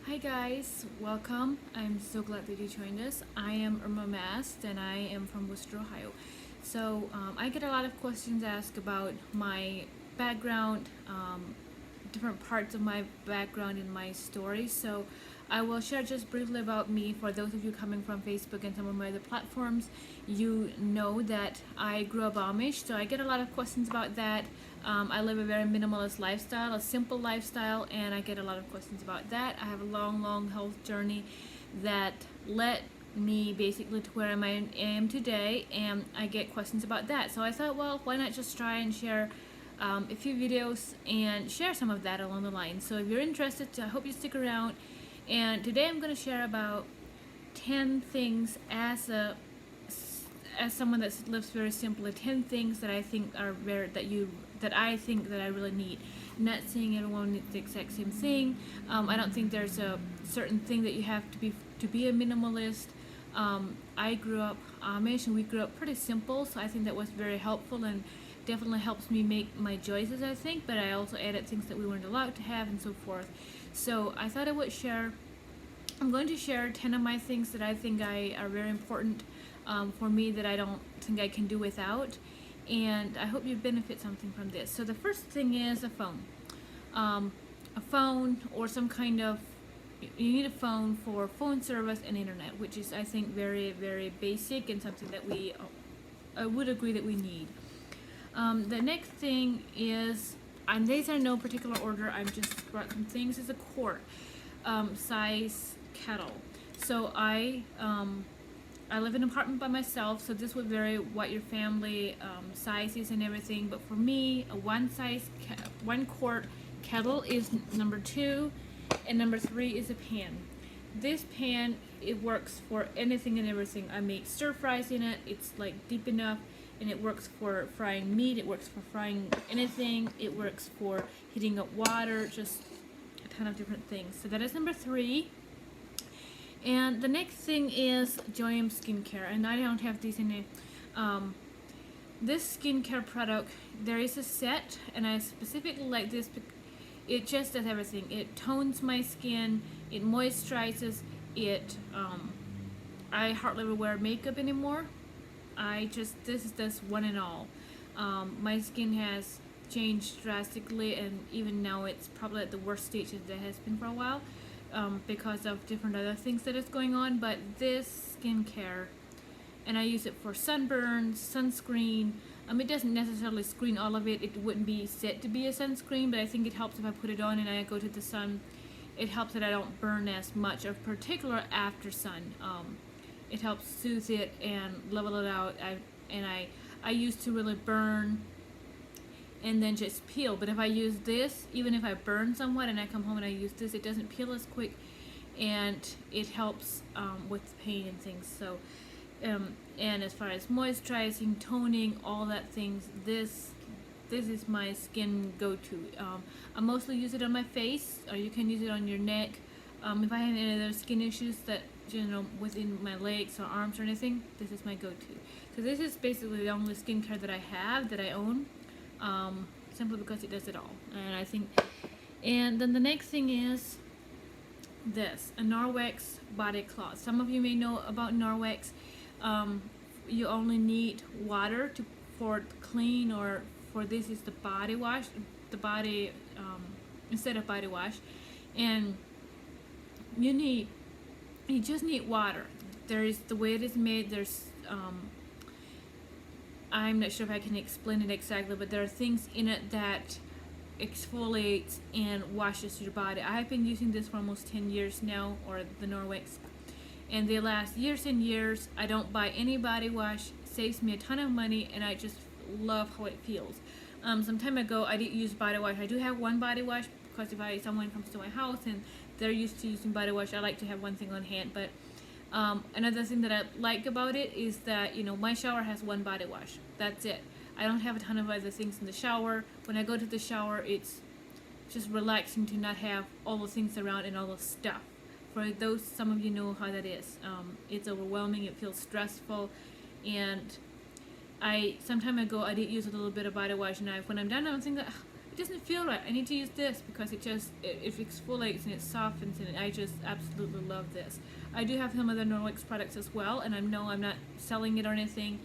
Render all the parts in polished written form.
Hi guys, welcome. I'm so glad that you joined us. I am Irma Mast and I am from Worcester, Ohio. I get a lot of questions asked about my background, different parts of my background in my story. So I will share just briefly about me. For those of you coming from Facebook and some of my other platforms, you know that I grew up Amish, so I get a lot of questions about that. I live a very minimalist lifestyle, a simple lifestyle, and I get a lot of questions about that. I have a long health journey that led me basically to where I am today, and I get questions about that. So I thought, well, why not just try and share a few videos and share some of that along the line. So if you're interested, I hope you stick around. And today I'm going to share about 10 things as someone that lives very simply, 10 things that I think are very that I think that I really need. I'm not saying everyone needs the exact same thing. I don't think there's a certain thing that you have to be a minimalist. I grew up Amish and we grew up pretty simple, so I think that was very helpful and definitely helps me make my choices, I think, but I also added things that we weren't allowed to have and so forth. So I thought I would share, I'm going to share 10 of my things that I think are very important for me that I don't think I can do without, and I hope you benefit something from this. So the first thing is a phone. A phone or some kind of, you need a phone for phone service and internet, which is I think very basic and something that I would agree that we need. The next thing is, and these are no particular order, I've just brought some things, is a quart size kettle. So I live in an apartment by myself, so this would vary what your family size is and everything. But for me, a one quart kettle is number 2, and number 3 is a pan. This pan, it works for anything and everything. I make stir fries in it. It's like deep enough, and it works for frying meat. It works for frying anything. It works for heating up water. Just a ton of different things. So that is number 3. And the next thing is Joyum Skincare, and I don't have these in it. This skincare product, there is a set, and I specifically like this. It just does everything. It tones my skin. It moisturizes. I hardly ever wear makeup anymore. This is this one and all. My skin has changed drastically, and even now it's probably at the worst stage that it has been for a while. Because of different other things that is going on, but this skincare, and I use it for sunburns, sunscreen. It doesn't necessarily screen all of it. It wouldn't be said to be a sunscreen, but I think it helps if I put it on and I go to the sun. It helps that I don't burn as much, of particular after sun. It helps soothe it and level it out. I used to really burn and then just peel, but if I use this, even if I burn somewhat and I come home and I use this, it doesn't peel as quick, and it helps with pain and things. So and as far as moisturizing, toning, all that things, this is my skin go-to. I mostly use it on my face, or you can use it on your neck. If I have any other skin issues that, within my legs or arms or anything, this is my go-to. So this is basically the only skincare that I have, that I own. Simply because it does it all, and then the next thing is this, a Norwex body cloth. Some of you may know about Norwex. You only need water for it clean, or for this is the body wash, instead of body wash, and you just need water. There is the way it is made. There's I'm not sure if I can explain it exactly, but there are things in it that exfoliates and washes your body. I've been using this for almost 10 years now, or the Norwex, and they last years and years. I don't buy any body wash. Saves me a ton of money, and I just love how it feels. Some time ago, I didn't use body wash. I do have one body wash, because if someone comes to my house and they're used to using body wash, I like to have one thing on hand. But another thing that I like about it is that, my shower has one body wash. That's it. I don't have a ton of other things in the shower. When I go to the shower, it's just relaxing to not have all the things around and all the stuff. For those, some of you know how that is. It's overwhelming. It feels stressful. And some time ago, I did use a little bit of body wash, and when I'm done, I'm thinking, it doesn't feel right. I need to use this because it exfoliates and it softens, and I just absolutely love this. I do have some other Norwex products as well, and I know I'm not selling it or anything.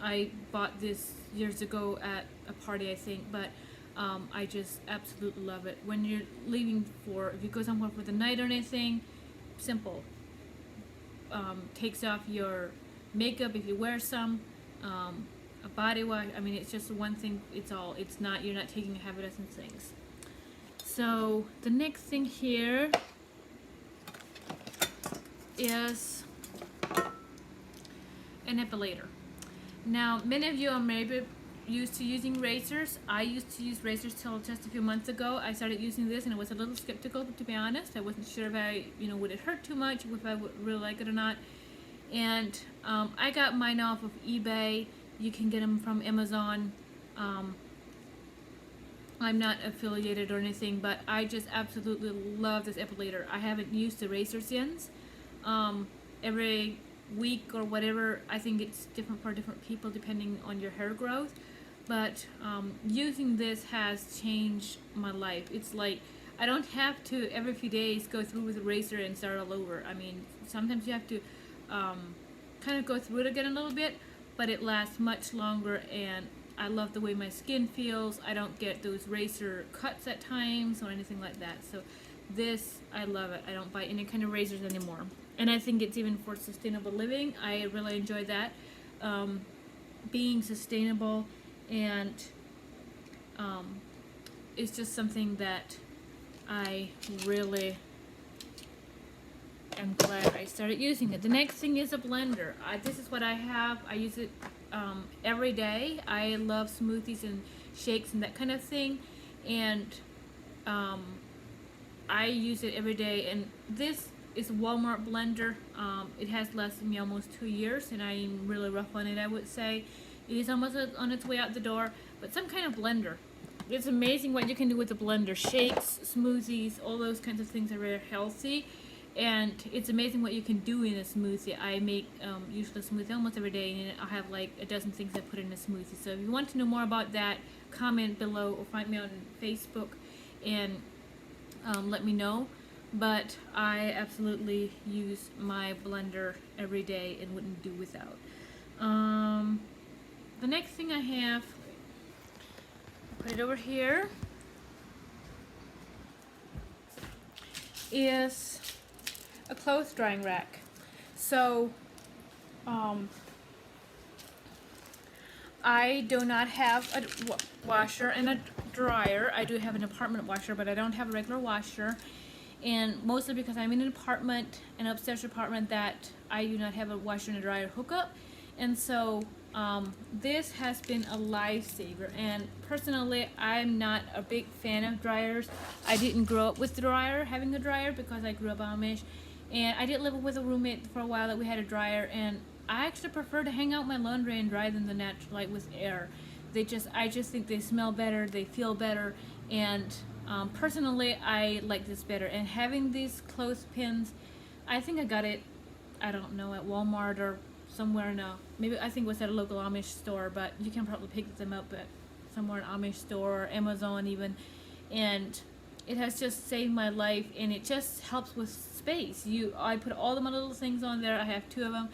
I bought this years ago at a party, I think, but I just absolutely love it. When you're leaving if you go somewhere for the night or anything, simple. Takes off your makeup if you wear some. A body wash. I mean, it's just one thing. It's not. You're not taking a half a dozen things. So the next thing here is an epilator. Now, many of you are maybe used to using razors. I used to use razors till just a few months ago. I started using this, and I was a little skeptical, to be honest. I wasn't sure if would it hurt too much, if I would really like it or not. And I got mine off of eBay. You can get them from Amazon. I'm not affiliated or anything, but I just absolutely love this epilator. I haven't used the razor since. Every week or whatever, I think it's different for different people depending on your hair growth. But using this has changed my life. It's like I don't have to every few days go through with a razor and start all over. I mean, sometimes you have to kind of go through it again a little bit, but it lasts much longer, and I love the way my skin feels. I don't get those razor cuts at times or anything like that. So this, I love it. I don't buy any kind of razors anymore. And I think it's even for sustainable living. I really enjoy that. Being sustainable, and it's just something that I really am glad I started using it. The next thing is a blender. This is what I have. I use it every day. I love smoothies and shakes and that kind of thing, and I use it every day. And this is a Walmart blender. It has lasted me almost 2 years, and I'm really rough on it, I would say. It is almost on its way out the door, but some kind of blender. It's amazing what you can do with a blender. Shakes, smoothies, all those kinds of things are very healthy. And it's amazing what you can do in a smoothie. I make usually a smoothie almost every day, and I have like a dozen things I put in a smoothie. So if you want to know more about that, comment below or find me on Facebook and let me know. But I absolutely use my blender every day and wouldn't do without. The next thing I have, put it over here, is a clothes drying rack. So I do not have a washer and a dryer. I do have an apartment washer, but I don't have a regular washer, and mostly because I'm in an apartment, an upstairs apartment, that I do not have a washer and a dryer hookup. And so this has been a lifesaver. And personally, I'm not a big fan of dryers. I didn't grow up with the dryer, having a dryer, because I grew up Amish. And I did live with a roommate for a while that we had a dryer, and I actually prefer to hang out my laundry and dry them the natural, like with air. I just think they smell better, they feel better, and personally, I like this better. And having these clothespins, I think I got it, I don't know, at Walmart or somewhere in maybe I think it was at a local Amish store, but you can probably pick them up at somewhere, an Amish store or Amazon even. And it has just saved my life, and it just helps with space. I put all of my little things on there. I have 2 of them,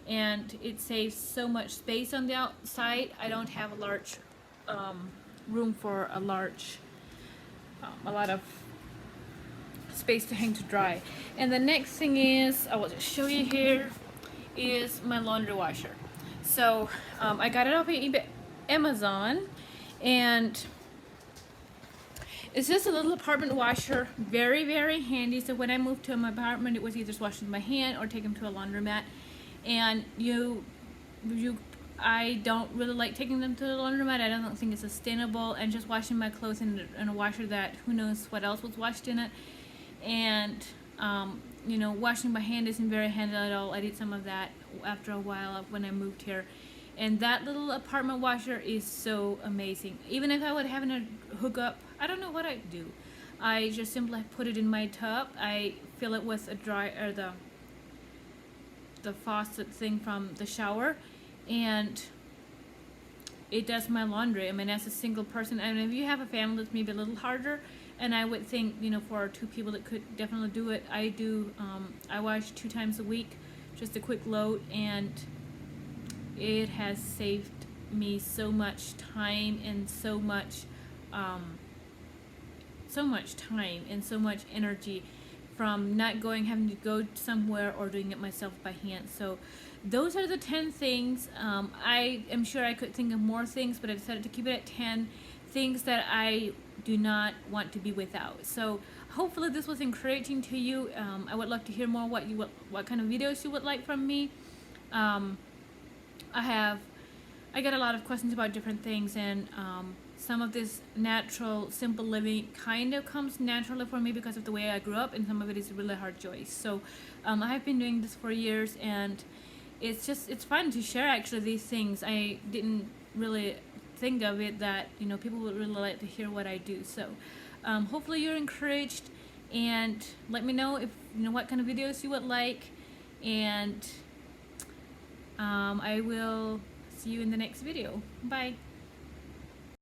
and it saves so much space on the outside. I don't have a large room for a lot of space to hang to dry. And the next thing is, I will just show you here, is my laundry washer. So I got it off of Amazon, and it's just a little apartment washer, very, very handy. So when I moved to my apartment, it was either wash with my hand or take them to a laundromat. And I don't really like taking them to the laundromat. I don't think it's sustainable, and just washing my clothes in a washer that who knows what else was washed in it. And washing by hand isn't very handy at all. I did some of that after a while when I moved here. And that little apartment washer is so amazing. Even if I would have a hookup, I don't know what I'd do. I just simply put it in my tub. I fill it with the faucet thing from the shower, and it does my laundry. I mean, as a single person, and if you have a family, it's maybe a little harder. And I would think, you know, for two people that could definitely do it. I do. I wash 2 times a week, just a quick load, and it has saved me so much time and so much time and so much energy from not having to go somewhere or doing it myself by hand. So those are the 10 things. I am sure I could think of more things, but I decided to keep it at 10 things that I do not want to be without. So hopefully this was encouraging to you. I would love to hear more what kind of videos you would like from me. I get a lot of questions about different things, and some of this natural, simple living kind of comes naturally for me because of the way I grew up, and some of it is a really hard choice. So I have been doing this for years, and it's fun to share actually these things. I didn't really think of it that, you know, people would really like to hear what I do. So hopefully you're encouraged, and let me know if you know what kind of videos you would like, and I will see you in the next video. Bye.